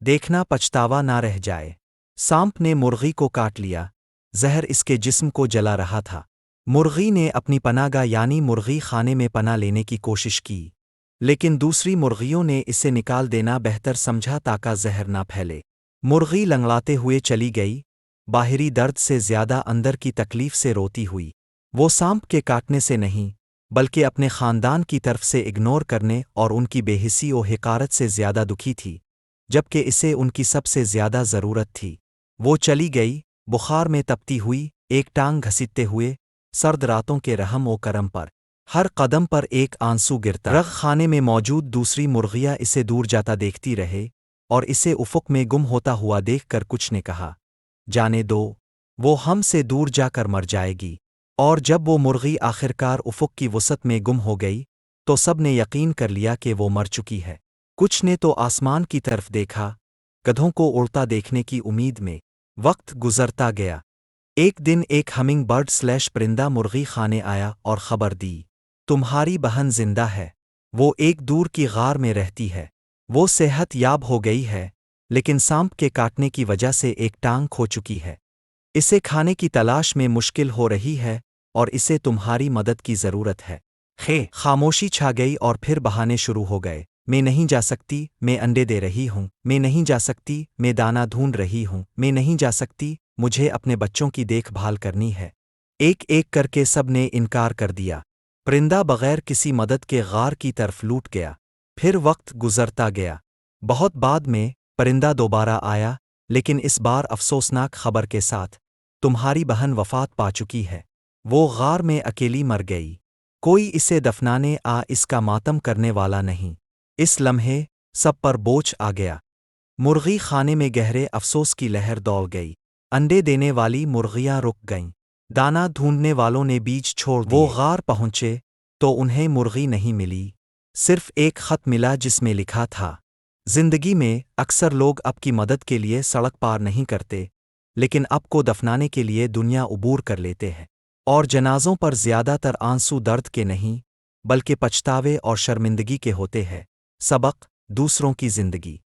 دیکھنا پچھتاوا نہ رہ جائے۔ سانپ نے مرغی کو کاٹ لیا، زہر اس کے جسم کو جلا رہا تھا۔ مرغی نے اپنی پناہ گاہ یعنی مرغی خانے میں پناہ لینے کی کوشش کی، لیکن دوسری مرغیوں نے اسے نکال دینا بہتر سمجھا تاکہ زہر نہ پھیلے۔ مرغی لنگڑاتے ہوئے چلی گئی، باہری درد سے زیادہ اندر کی تکلیف سے روتی ہوئی۔ وہ سانپ کے کاٹنے سے نہیں، بلکہ اپنے خاندان کی طرف سے اگنور کرنے اور ان کی بے حسی و حقارت سے زیادہ دکھی تھی، جبکہ اسے ان کی سب سے زیادہ ضرورت تھی۔ وہ چلی گئی، بخار میں تپتی ہوئی، ایک ٹانگ گھسیٹتے ہوئے، سرد راتوں کے رحم و کرم پر۔ ہر قدم پر ایک آنسو گرتا۔ رغ خانے میں موجود دوسری مرغیاں اسے دور جاتا دیکھتی رہے اور اسے افق میں گم ہوتا ہوا دیکھ کر کچھ نے کہا، جانے دو، وہ ہم سے دور جا کر مر جائے گی۔ اور جب وہ مرغی آخرکار افق کی وسعت میں گم ہو گئی تو سب نے یقین کر لیا کہ وہ مر چکی ہے۔ کچھ نے تو آسمان کی طرف دیکھا، گدھوں کو اڑتا دیکھنے کی امید میں۔ وقت گزرتا گیا۔ ایک دن ایک ہمنگ برڈ پرندہ مرغی خانے آیا اور خبر دی، تمہاری بہن زندہ ہے، وہ ایک دور کی غار میں رہتی ہے، وہ صحت یاب ہو گئی ہے، لیکن سانپ کے کاٹنے کی وجہ سے ایک ٹانگ کھو چکی ہے۔ اسے کھانے کی تلاش میں مشکل ہو رہی ہے اور اسے تمہاری مدد کی ضرورت ہے۔ خاموشی چھا گئی اور پھر بہانے شروع ہو گئے، میں نہیں جا سکتی، میں انڈے دے رہی ہوں، میں نہیں جا سکتی، میں دانہ ڈھونڈ رہی ہوں، میں نہیں جا سکتی، مجھے اپنے بچوں کی دیکھ بھال کرنی ہے۔ ایک ایک کر کے سب نے انکار کر دیا۔ پرندہ بغیر کسی مدد کے غار کی طرف لوٹ گیا۔ پھر وقت گزرتا گیا۔ بہت بعد میں پرندہ دوبارہ آیا، لیکن اس بار افسوسناک خبر کے ساتھ، تمہاری بہن وفات پا چکی ہے، وہ غار میں اکیلی مر گئی، کوئی اسے دفنانے اس کا ماتم کرنے والا نہیں۔ اس لمحے سب پر بوجھ آ گیا۔ مرغی خانے میں گہرے افسوس کی لہر دوڑ گئی۔ انڈے دینے والی مرغیاں رک گئیں، دانہ ڈھونڈنے والوں نے بیج چھوڑ دیے۔ وہ غار پہنچے تو انہیں مرغی نہیں ملی، صرف ایک خط ملا جس میں لکھا تھا، زندگی میں اکثر لوگ اب کی مدد کے لیے سڑک پار نہیں کرتے، لیکن اب کو دفنانے کے لیے دنیا عبور کر لیتے ہیں۔ اور جنازوں پر زیادہ تر آنسو درد کے نہیں، بلکہ پچھتاوے اور شرمندگی کے ہوتے ہیں۔ سبق: دوسروں کی زندگی